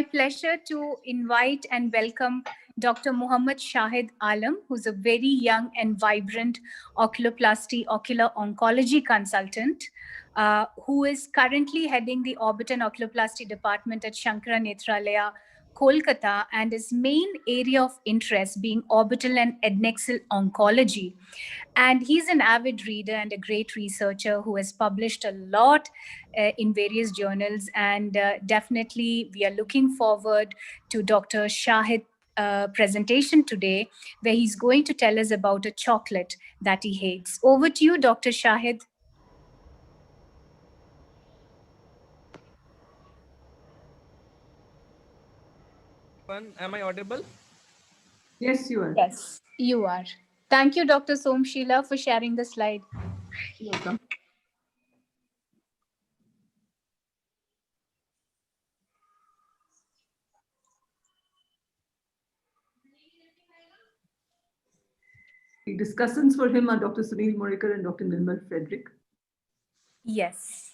Pleasure to invite and welcome Dr. Muhammad Shahid Alam, who's a very young and vibrant oculoplasty ocular oncology consultant, who is currently heading the Orbit and Oculoplasty Department at Shankara Nethralaya, Kolkata, and his main area of interest being orbital and adnexal oncology. And he's an avid reader and a great researcher who has published a lot in various journals. And definitely, we are looking forward to Dr. Shahid presentation today, where he's going to tell us about a chocolate that he hates. Over to you, Dr. Shahid. Am I audible? Yes, you are. Yes, you are. Thank you, Dr. Somshila, for sharing the slide. Welcome. The discussants for him are Dr. Sunil Morikar and Dr. Nirmal Frederick. Yes.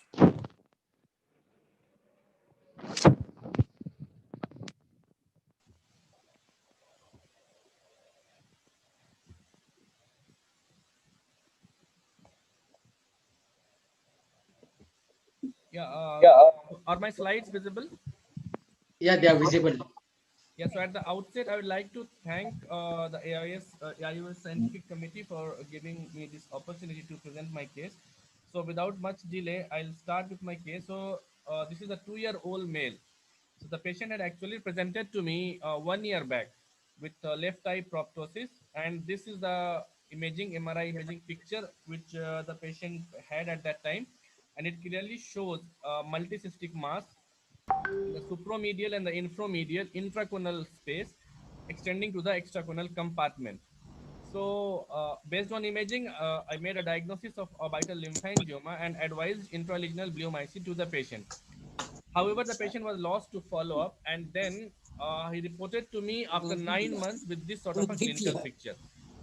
Yeah. Are my slides visible? Yeah, they are visible. Yeah. So at the outset, I would like to thank the AIOS Scientific Committee for giving me this opportunity to present my case. So without much delay, I'll start with my case. So this is a 2-year-old male. So the patient had actually presented to me 1 year back with left eye proptosis, and this is the imaging MRI imaging picture which the patient had at that time, and it clearly shows multicystic mass in the supromedial and the infromedial intraconal space extending to the extraconal compartment. So, based on imaging, I made a diagnosis of orbital lymphangioma and advised intralesional bleomycin to the patient. However, the patient was lost to follow up, and then he reported to me after 9 months with this sort of a clinical picture.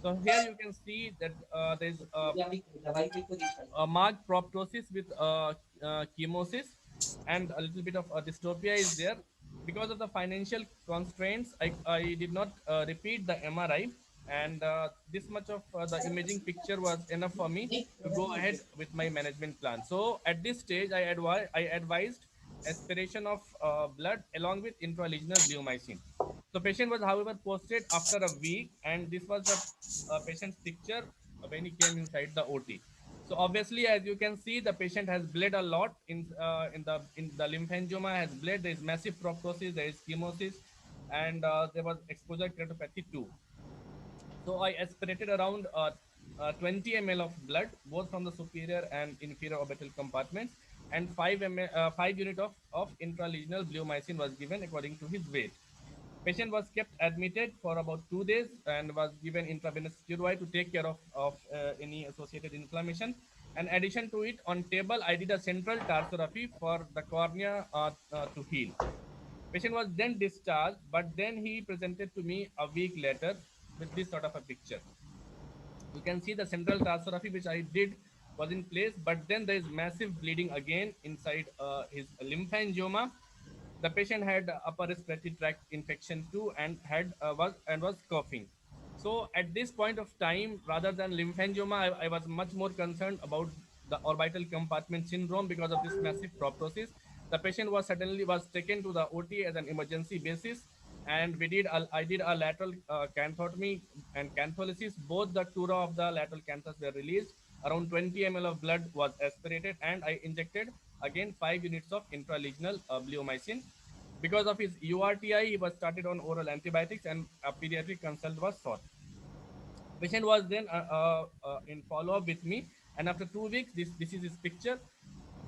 So here you can see that there is a marked proptosis with chemosis, and a little bit of dystopia is there. Because of the financial constraints, I did not repeat the MRI, and this much of the imaging picture was enough for me to go ahead with my management plan. So at this stage, I advised aspiration of blood along with intralesional bleomycin. So patient was, however, posted after a week, and this was the patient's picture when he came inside the OT. So obviously, as you can see, the patient has bled a lot in the lymphangioma has bled. There is massive proptosis, there is chemosis, and there was exposure keratopathy too. So I aspirated around 20 ml of blood, both from the superior and inferior orbital compartments, and 5 unit of intralesional bleomycin was given according to his weight. Patient was kept admitted for about 2 days and was given intravenous steroid to take care of any associated inflammation. In addition to it, on table, I did a central tarsorrhaphy for the cornea to heal. Patient was then discharged, but then he presented to me a week later with this sort of a picture. You can see the central tarsorrhaphy which I did was in place, but then there is massive bleeding again inside his lymphangioma. The patient had upper respiratory tract infection too, and was coughing. So at this point of time, rather than lymphangioma, I was much more concerned about the orbital compartment syndrome because of this massive proptosis. The patient was taken to the OT as an emergency basis, and I did a lateral canthotomy and cantholysis. Both the dura of the lateral canthus were released. Around 20 ml of blood was aspirated, and I injected again 5 units of intralesional bleomycin. Because of his URTI, he was started on oral antibiotics, and a pediatric consult was sought. Patient was then in follow-up with me, and after 2 weeks, this is his picture.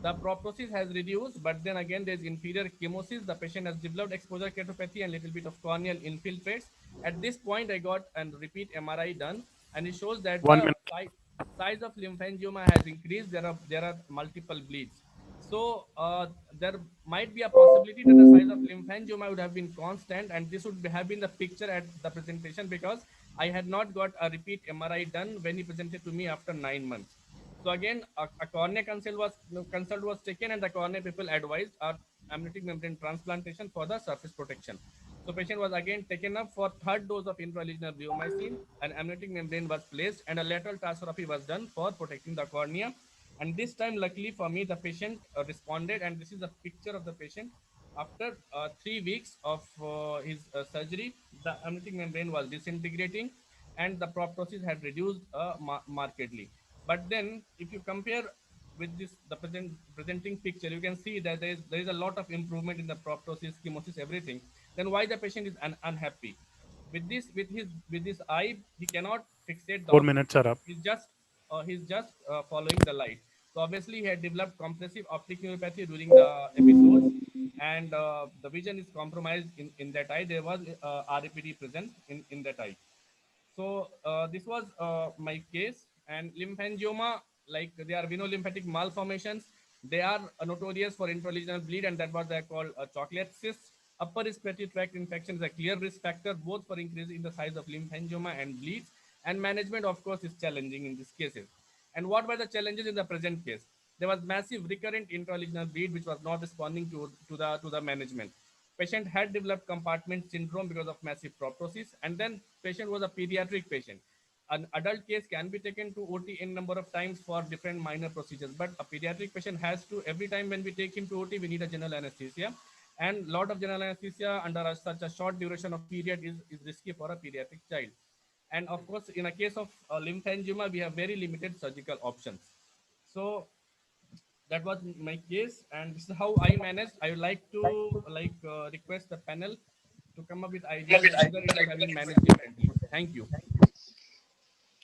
The proptosis has reduced, but then again there's inferior chemosis. The patient has developed exposure keratopathy and little bit of corneal infiltrates. At this point, I got a repeat MRI done, and it shows that One the minute. size of lymphangioma has increased. There are multiple bleeds. So there might be a possibility that the size of lymphangioma would have been constant, and this would have been the picture at the presentation, because I had not got a repeat MRI done when he presented to me after 9 months. So again, a cornea consult was taken, and the cornea people advised, amniotic membrane transplantation for the surface protection. So patient was again taken up for third dose of intralesional bleomycin. An amniotic membrane was placed and a lateral trastrophy was done for protecting the cornea. And this time, luckily for me, the patient responded. And this is a picture of the patient after 3 weeks of his surgery. The amniotic membrane was disintegrating, and the proptosis had reduced markedly. But then, if you compare with this the presenting picture, you can see that there is a lot of improvement in the proptosis, chemosis, everything. Then why the patient is unhappy? With this eye, he cannot fixate the 4 minutes object. are up. He's just following the light. So obviously, he had developed compressive optic neuropathy during the episode, and the vision is compromised in that eye. There was RAPD present in that eye. So this was my case. And lymphangioma, like they are venolymphatic malformations. They are notorious for intralesional bleed, and that was they called chocolate cysts. Upper respiratory tract infection is a clear risk factor both for increasing the size of lymphangioma and bleeds. And management, of course, is challenging in these cases. And what were the challenges in the present case? There was massive recurrent intralesional bleed which was not responding to the management. Patient had developed compartment syndrome because of massive proptosis, and then patient was a pediatric patient. An adult case can be taken to OT n number of times for different minor procedures, but a pediatric patient has to, every time when we take him to OT, we need a general anesthesia. And lot of general anesthesia under such a short duration of period is risky for a pediatric child. And of course, in a case of lymphangioma, we have very limited surgical options. So that was my case, and this is how I managed. I would like to request the panel to come up with ideas like whether it should have been managed differently. Thank you.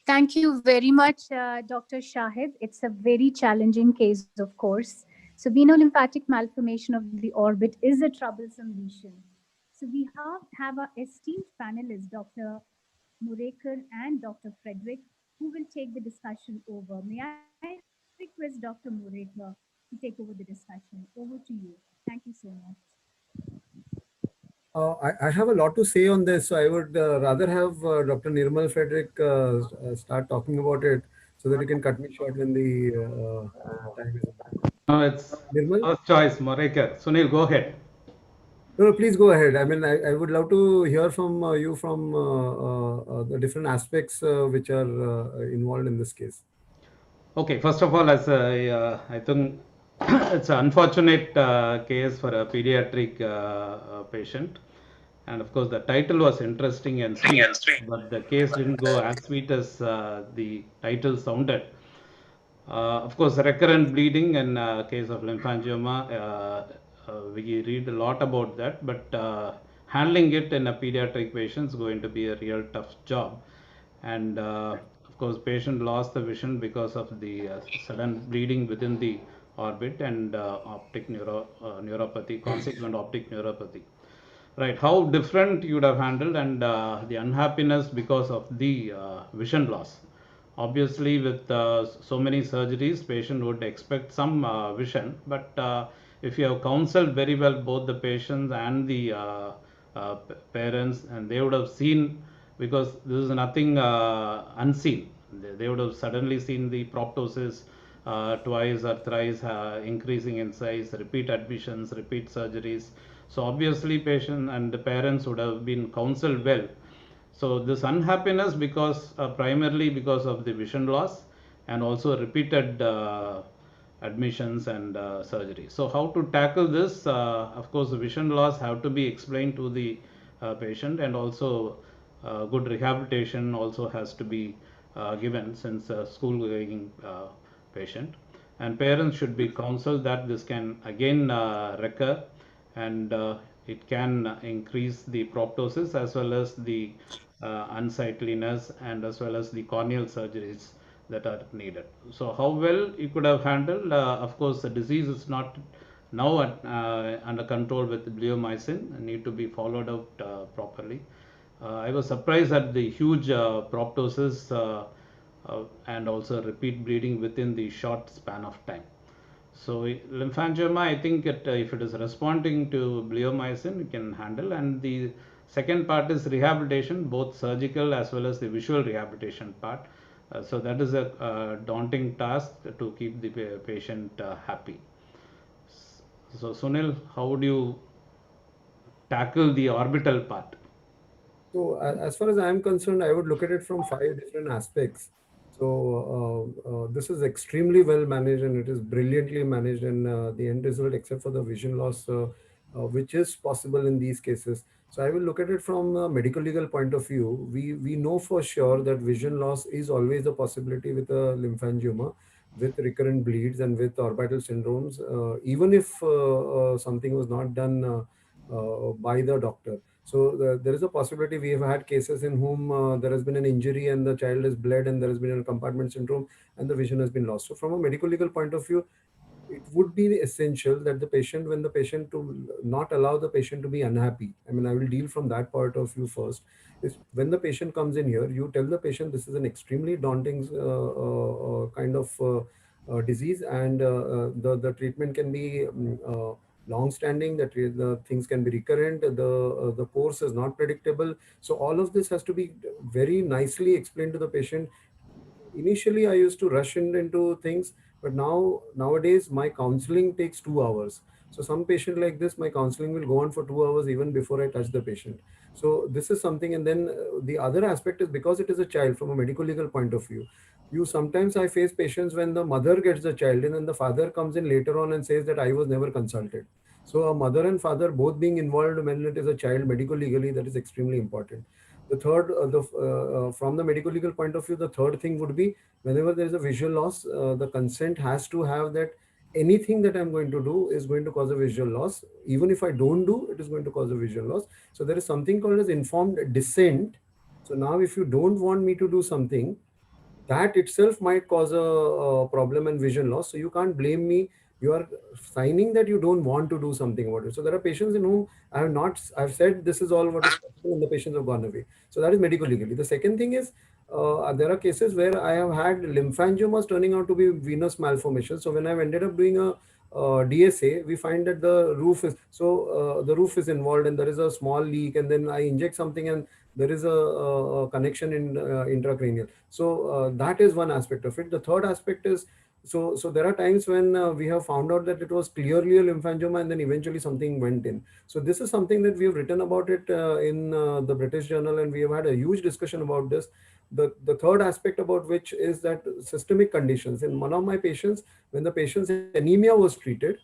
Thank you very much, Dr. Shahid. It's a very challenging case, of course. So, venolymphatic malformation of the orbit is a troublesome lesion. So, we have our esteemed panelists, Dr. Murekar and Dr. Frederick, who will take the discussion over. May I request Dr. Murekar to take over the discussion? Over to you. Thank you so much. I have a lot to say on this, so I would rather have Dr. Nirmal Frederick start talking about it so that you can cut me short when the time is up. No, it's Nirmal? first choice, Morekar. Sunil, go ahead. No, please go ahead. I mean, I would love to hear from you from the different aspects which are involved in this case. Okay, first of all, I think it's an unfortunate case for a pediatric patient. And of course, the title was interesting and sweet, but the case didn't go as sweet as the title sounded. Of course, recurrent bleeding in case of lymphangioma, we read a lot about that, but handling it in a pediatric patient is going to be a real tough job. And of course, patient lost the vision because of the sudden bleeding within the orbit and optic neuropathy, consequent optic neuropathy. Right, how different you would have handled, and the unhappiness because of the vision loss. Obviously, with so many surgeries, patient would expect some vision, but if you have counseled very well both the patients and the parents, and they would have seen, because this is nothing unseen, they would have suddenly seen the proptosis twice or thrice increasing in size, repeat admissions, repeat surgeries. So obviously patient and the parents would have been counseled well. So this unhappiness because primarily because of the vision loss and also repeated admissions and surgery. So how to tackle this? Of course, the vision loss have to be explained to the patient, and also good rehabilitation also has to be given, since school going patient, and parents should be counseled that this can again recur, and it can increase the proptosis as well as the unsightliness, and as well as the corneal surgeries that are needed. So how well you could have handled, of course the disease is not now under control with bleomycin and need to be followed out properly. I was surprised at the huge proptosis and also repeat bleeding within the short span of time. So lymphangioma, I think if it is responding to bleomycin, we can handle. And the second part is rehabilitation, both surgical as well as the visual rehabilitation part. So that is a daunting task to keep the patient happy. So Sunil, how would you tackle the orbital part? So as far as I'm concerned, I would look at it from 5 different aspects. So this is extremely well managed and it is brilliantly managed, and the end result, except for the vision loss, which is possible in these cases. So I will look at it from a medical legal point of view. We know for sure that vision loss is always a possibility with a lymphangioma, with recurrent bleeds and with orbital syndromes, even if something was not done by the doctor. So there is a possibility. We have had cases in whom there has been an injury and the child has bled and there has been a compartment syndrome and the vision has been lost. So from a medical legal point of view, it would be essential that the patient, when the patient to not allow the patient to be unhappy. I mean, I will deal from that part of view first. Is when the patient comes in here, you tell the patient this is an extremely daunting kind of disease, and the treatment can be long-standing. That the things can be recurrent. The course is not predictable. So all of this has to be very nicely explained to the patient. Initially, I used to rush into things, but nowadays my counseling takes 2 hours. So some patient like this, my counseling will go on for 2 hours even before I touch the patient. So this is something. And then the other aspect is, because it is a child, from a medical legal point of view, you sometimes, I face patients when the mother gets the child in and the father comes in later on and says that I was never consulted. So a mother and father both being involved when it is a child, medical legally, that is extremely important. The third, from the medical legal point of view, the third thing would be, whenever there is a visual loss, the consent has to have that anything that I'm going to do is going to cause a visual loss. Even if I don't do, it is going to cause a visual loss. So there is something called as informed dissent. So now if you don't want me to do something, that itself might cause a problem and vision loss. So you can't blame me. You are signing that you don't want to do something about it. So there are patients in whom I've said this is all what is possible and the patients have gone away. So that is medical legally. The second thing is, there are cases where I have had lymphangiomas turning out to be venous malformation. So when I've ended up doing a DSA, we find that the roof is involved and there is a small leak, and then I inject something and there is a connection in intracranial. So that is one aspect of it. The third aspect is, so there are times when we have found out that it was clearly a lymphangioma and then eventually something went in. So this is something that we have written about it in the British Journal, and we have had a huge discussion about this. The third aspect about which is that systemic conditions. In one of my patients, when the patient's anemia was treated,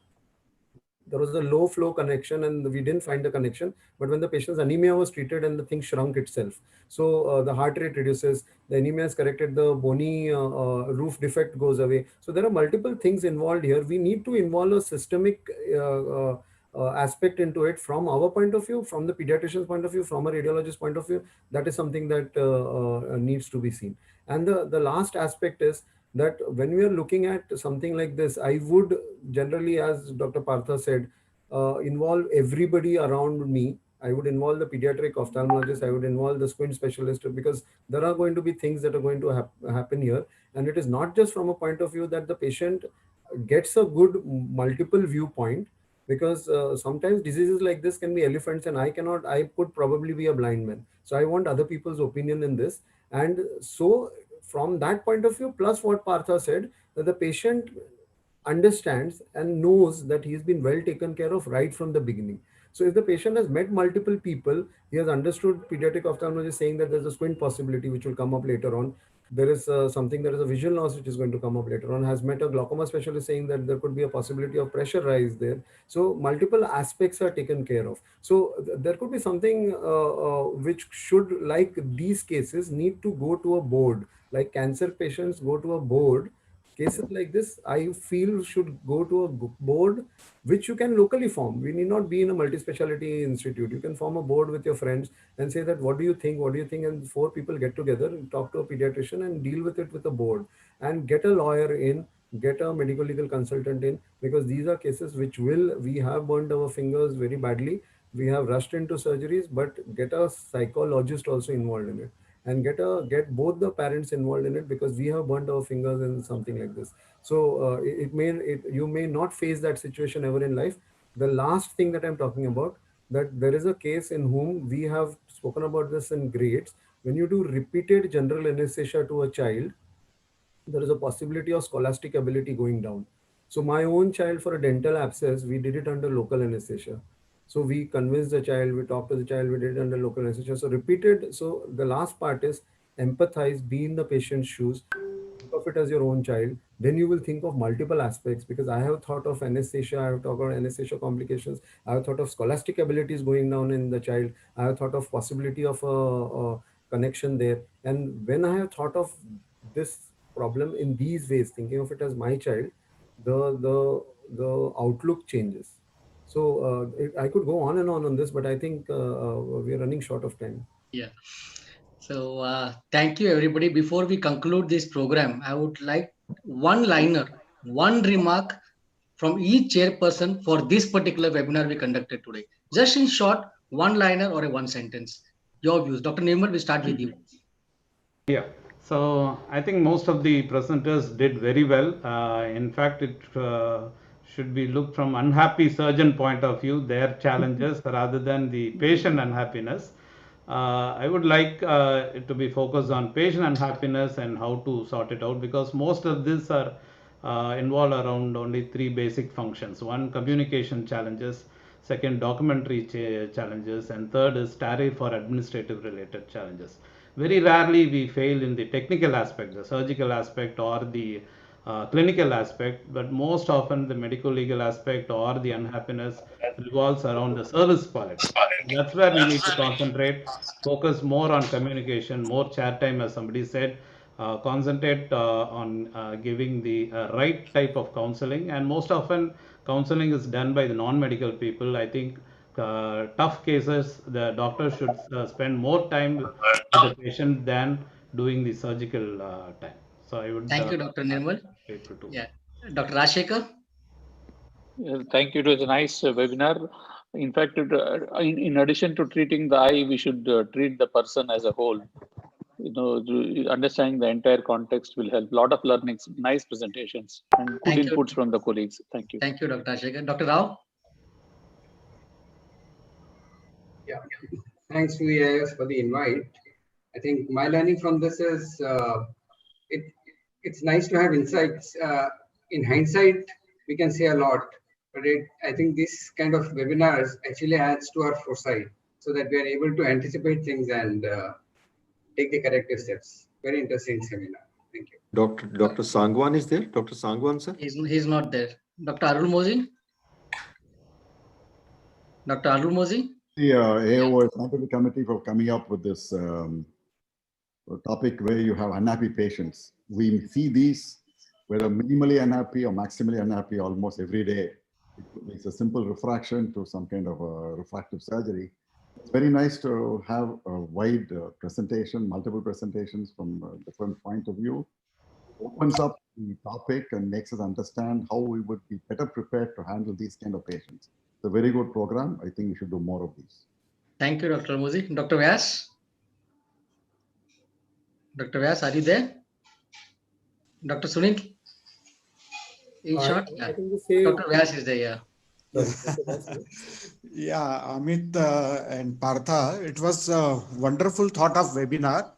there was a low flow connection and we didn't find the connection. But when the patient's anemia was treated and the thing shrunk itself, so the heart rate reduces, the anemia is corrected, the bony roof defect goes away. So there are multiple things involved here. We need to involve a systemic aspect into it from our point of view, from the pediatrician's point of view, from a radiologist's point of view. That is something that needs to be seen. And the last aspect is that when we are looking at something like this, I would generally, as Dr. Partha said, involve everybody around me. I would involve the pediatric ophthalmologist, I would involve the squint specialist, because there are going to be things that are going to happen here. And it is not just from a point of view that the patient gets a good multiple viewpoint, because sometimes diseases like this can be elephants and I could probably be a blind man. So I want other people's opinion in this. And so from that point of view, plus what Partha said, that the patient understands and knows that he's been well taken care of right from the beginning. So if the patient has met multiple people, he has understood pediatric ophthalmologist saying that there's a squint possibility which will come up later on. There is something, there is a vision loss which is going to come up later on, has met a glaucoma specialist saying that there could be a possibility of pressure rise there. So multiple aspects are taken care of. So there could be something which should, like these cases, need to go to a board. Like cancer patients go to a board, cases like this, I feel, should go to a board which you can locally form. We need not be in a multi-specialty institute. You can form a board with your friends and say that, what do you think? What do you think? And 4 people get together and talk to a pediatrician and deal with it with a board, and get a lawyer in, get a medical legal consultant in, because these are cases which we have burned our fingers very badly. We have rushed into surgeries, but get a psychologist also involved in it, and get both the parents involved in it, because we have burnt our fingers in something like this. So you may not face that situation ever in life. The last thing that I'm talking about, that there is a case in whom we have spoken about this in grades. When you do repeated general anesthesia to a child, there is a possibility of scholastic ability going down. So my own child, for a dental abscess, we did it under local anesthesia. So we convinced the child, we talked to the child, we did it under local anesthesia. So repeated. So the last part is empathize, be in the patient's shoes, think of it as your own child. Then you will think of multiple aspects, because I have thought of anesthesia, I have thought about anesthesia complications, I have thought of scholastic abilities going down in the child, I have thought of possibility of a connection there. And when I have thought of this problem in these ways, thinking of it as my child, the outlook changes. So I could go on and on this, but I think we are running short of time. Yeah. So thank you, everybody. Before we conclude this program, I would like one remark from each chairperson for this particular webinar we conducted today. Just in short, one liner or a one sentence. Your views. Dr. Nirmal, we start with you. Yeah. So I think most of the presenters did very well. In fact, it should be looked from unhappy surgeon point of view, their challenges rather than the patient unhappiness. I would like it to be focused on patient unhappiness and how to sort it out, because most of this are involved around only three basic functions. One, communication challenges. Second, documentary challenges. And third is tariff or administrative related challenges. Very rarely we fail in the technical aspect, the surgical aspect or the clinical aspect, but most often the medical legal aspect or the unhappiness revolves around the service quality. That's where we need to concentrate, focus more on communication, more chat time, as somebody said, concentrate on giving the right type of counseling. And most often counseling is done by the non-medical people. I think tough cases, the doctor should spend more time with the patient than doing the surgical time. So I would thank you, Dr. Nirmal. Yeah, Dr. Rajshekhar. Thank you. It was a nice webinar. In fact, in addition to treating the eye, we should treat the person as a whole. Understanding the entire context will help. A lot of learnings, nice presentations, and good inputs from the colleagues. Thank you. Thank you, Dr. Rajshekhar. Dr. Rao. Yeah, thanks to AIS for the invite. I think my learning from this is it's nice to have insights. In hindsight, we can say a lot, but I think this kind of webinars actually adds to our foresight, so that we are able to anticipate things and take the corrective steps. Very interesting seminar. Thank you. Dr. Sangwan is there? Dr. Sangwan, sir? He's not there. Dr. Arul Mozi? Dr. Arul Mozi? The AOI Scientific Committee for coming up with this topic where you have unhappy patients. We see these, whether minimally unhappy or maximally unhappy, almost every day. It's a simple refraction to some kind of a refractive surgery. It's very nice to have a wide presentation, multiple presentations from a different point of view. Opens up the topic and makes us understand how we would be better prepared to handle these kind of patients. It's a very good program. I think we should do more of these. Thank you, Dr. Mozi. Dr. Vyas? Dr. Vyas, are you there? Dr. Sunil? In short, yeah. Dr. Vyas is there, yeah. Yeah, Amit and Partha, it was a wonderful thought of webinar.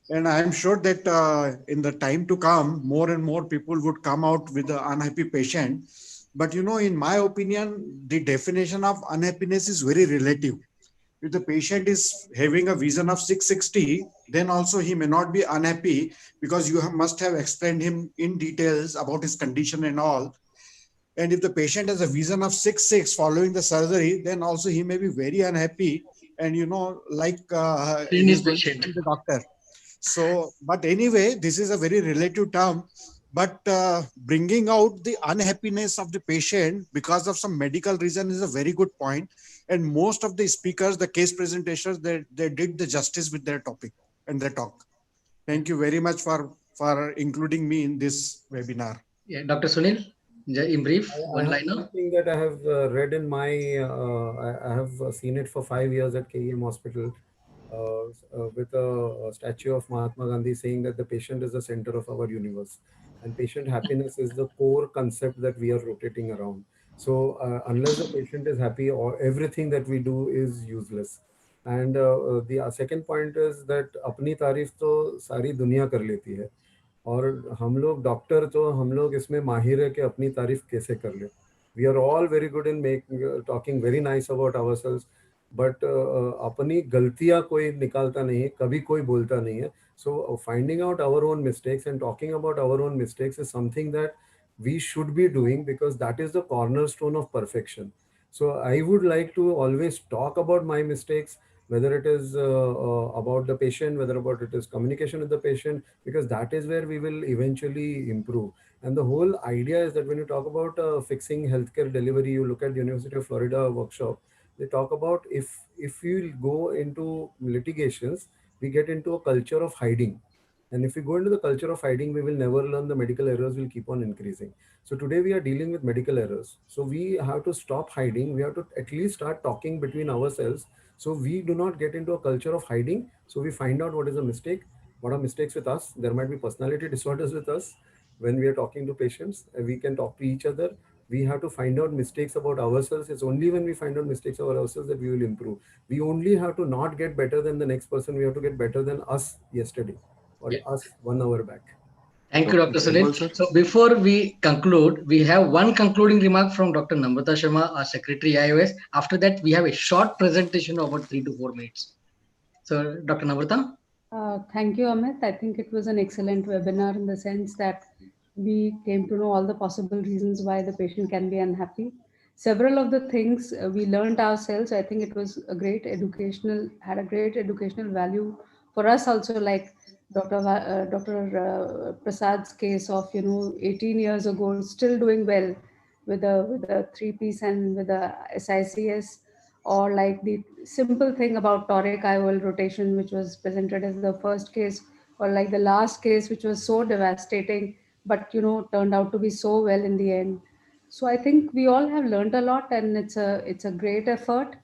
And I'm sure that in the time to come, more and more people would come out with an unhappy patient. But, in my opinion, the definition of unhappiness is very relative. If the patient is having a vision of 660, then also he may not be unhappy, because you must have explained him in details about his condition and all. And if the patient has a vision of 6.6 following the surgery, then also he may be very unhappy. And, like the doctor. So, but anyway, this is a very relative term. But bringing out the unhappiness of the patient because of some medical reason is a very good point. And most of the speakers, the case presentations, they did the justice with their topic and their talk. Thank you very much for including me in this webinar. Yeah, Dr. Sunil, in brief, one liner. Something that I have read in my, I have seen it for 5 years at KEM Hospital with a statue of Mahatma Gandhi saying that the patient is the center of our universe. And patient happiness is the core concept that we are rotating around. So unless the patient is happy, or everything that we do is useless. And the second point is that apni taarif to sari duniya kar leti hai. और हम लोग doctor तो हम लोग इसमें माहिर है कि अपनी तारीफ कैसे कर ले. We are all very good in talking very nice about ourselves, but अपनी गलतियां कोई निकालता नहीं है, कभी कोई बोलता नहीं है. So finding out our own mistakes and talking about our own mistakes is something that we should be doing, because that is the cornerstone of perfection. So I would like to always talk about my mistakes, whether it is about the patient, whether about it is communication with the patient, because that is where we will eventually improve. And the whole idea is that when you talk about fixing healthcare delivery, you look at the University of Florida workshop, they talk about if you go into litigations, we get into a culture of hiding. And if we go into the culture of hiding, we will never learn. The medical errors will keep on increasing. So today we are dealing with medical errors. So we have to stop hiding. We have to at least start talking between ourselves. So we do not get into a culture of hiding. So we find out what is a mistake, what are mistakes with us. There might be personality disorders with us. When we are talking to patients, we can talk to each other. We have to find out mistakes about ourselves. It's only when we find out mistakes about ourselves that we will improve. We only have to not get better than the next person. We have to get better than us yesterday or us 1 hour back. Thank you, Dr. Sunil. So before we conclude, we have one concluding remark from Dr. Namrata Sharma, our Secretary IOS. After that, we have a short presentation of about 3 to 4 minutes. So, Dr. Namrata. Thank you, Amit. I think it was an excellent webinar in the sense that we came to know all the possible reasons why the patient can be unhappy. Several of the things we learned ourselves. I think it was a great educational, had a great educational value for us also, like Dr. Prasad's case of, 18 years ago, still doing well with a 3-piece and with a SICS, or like the simple thing about toric IOL rotation, which was presented as the first case, or like the last case, which was so devastating, but turned out to be so well in the end. So I think we all have learned a lot, and it's a great effort.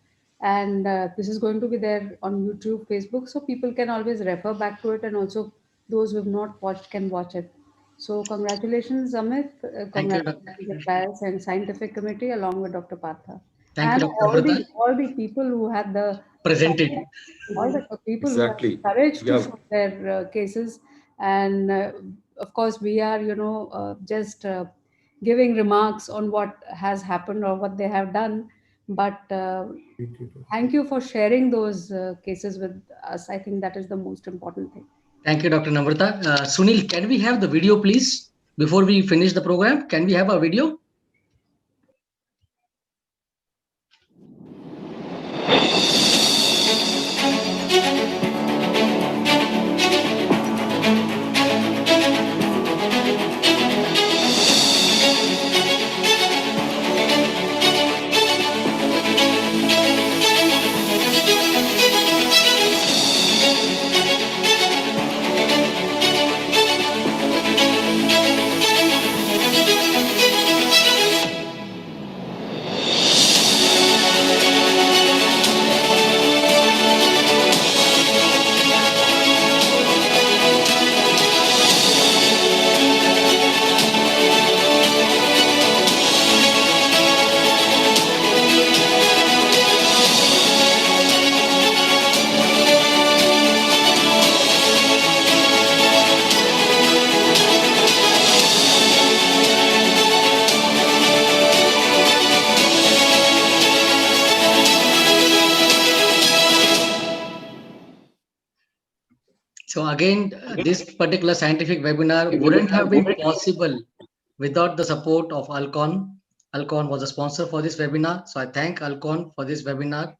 And this is going to be there on YouTube, Facebook, so people can always refer back to it, and also those who have not watched can watch it. So congratulations, Amit. Congratulations the PAS and Scientific Committee along with Dr. Partha. Thank you, Dr. All the people who had the presented, all the people Exactly. who had courage to Yeah. show their cases, and of course we are just giving remarks on what has happened or what they have done, but thank you for sharing those cases with us. I think that is the most important thing. Thank you, Dr. Namrata. Sunil, can we have the video, please? Before we finish the program, can we have a video? So again, this particular scientific webinar wouldn't have been possible without the support of Alcon. Alcon was a sponsor for this webinar. So I thank Alcon for this webinar.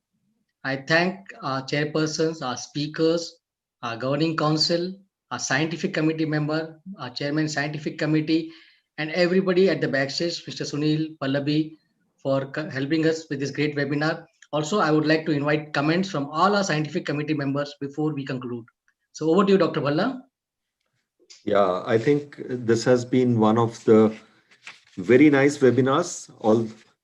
I thank our chairpersons, our speakers, our governing council, our scientific committee member, our chairman scientific committee, and everybody at the backstage, Mr. Sunil Pallabi, for helping us with this great webinar. Also, I would like to invite comments from all our scientific committee members before we conclude. So over to you, Dr. Bhalla. Yeah, I think this has been one of the very nice webinars.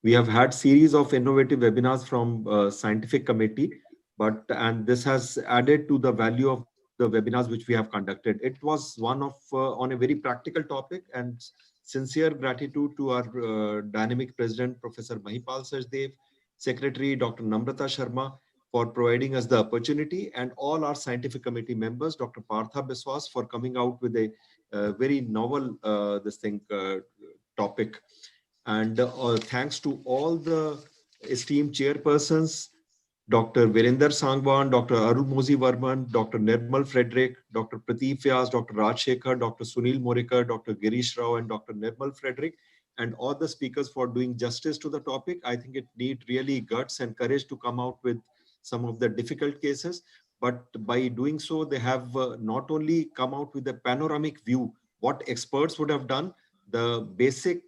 We have had series of innovative webinars from scientific committee, and this has added to the value of the webinars which we have conducted. It was one of on a very practical topic, and sincere gratitude to our dynamic president, Professor Mahipal Sachdev, Secretary Dr. Namrata Sharma, for providing us the opportunity, and all our scientific committee members, Dr. Partha Biswas, for coming out with a very novel topic. And thanks to all the esteemed chairpersons, Dr. Virender Sangwan, Dr. Arul Mozi Varman, Dr. Nirmal Frederick, Dr. Pradeep Vyas, Dr. Raj Shekhar, Dr. Sunil Morikar, Dr. Girish Rao, and Dr. Nirmal Frederick, and all the speakers for doing justice to the topic. I think it needs really guts and courage to come out with some of the difficult cases, but by doing so, they have not only come out with a panoramic view, what experts would have done. The basic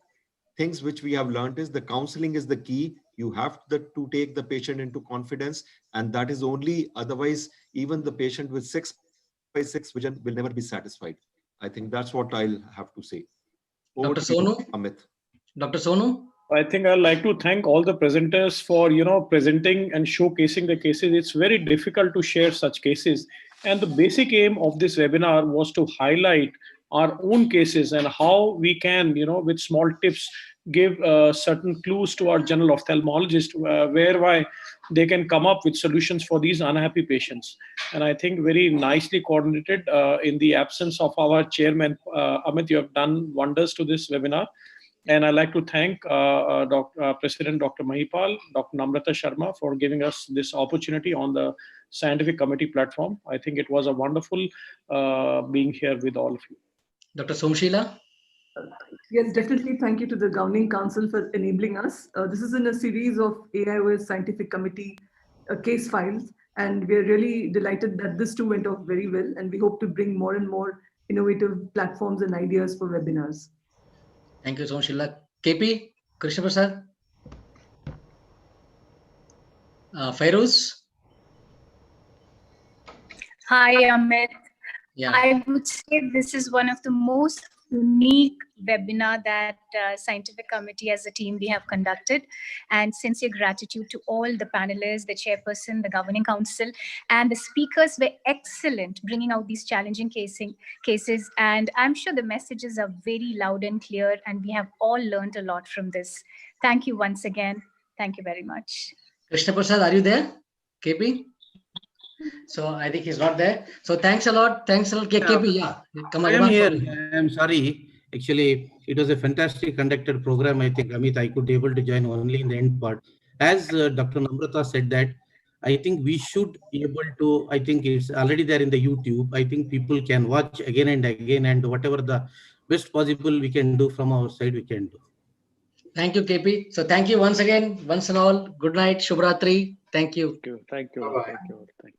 things which we have learned is the counseling is the key. You have to take the patient into confidence, and that is only, otherwise even the patient with 6x6 vision will never be satisfied. I think that's what I'll have to say. Over Dr. to you, Sonu? Amit. Dr. Sonu? I think I'd like to thank all the presenters for, presenting and showcasing the cases. It's very difficult to share such cases. And the basic aim of this webinar was to highlight our own cases and how we can, with small tips, give certain clues to our general ophthalmologist, whereby they can come up with solutions for these unhappy patients. And I think very nicely coordinated in the absence of our chairman, Amit, you have done wonders to this webinar. And I'd like to thank President Dr. Mahipal, Dr. Namrata Sharma for giving us this opportunity on the scientific committee platform. I think it was a wonderful being here with all of you. Dr. Somshila? Yes, definitely. Thank you to the Governing Council for enabling us. This is in a series of AIOS Scientific Committee case files, and we're really delighted that this too went off very well, and we hope to bring more and more innovative platforms and ideas for webinars. Thank you, Somshila. KP, Krishna Prasad? Feroz? Hi, Amit. Yeah. I would say this is one of the most unique webinar that Scientific Committee as a team we have conducted, and sincere gratitude to all the panelists, the chairperson, the Governing Council, and the speakers were excellent, bringing out these challenging cases. And I'm sure the messages are very loud and clear, and we have all learned a lot from this. Thank you once again. Thank you very much. Krishna Prasad, are you there? KP? So I think he's not there. So thanks a lot. Thanks a lot. KP, yeah. Come on. I am here. I am sorry. Actually, it was a fantastic conducted program. I think, Amit, I could be able to join only in the end part. As Dr. Namrata said that, I think we should be able to, I think it's already there in the YouTube. I think people can watch again and again, and whatever the best possible we can do from our side, we can do. Thank you, KP. So thank you once again, once and all. Good night. Shubhratri. Thank you. Thank you. Thank you. Bye-bye. Thank you. Thank you.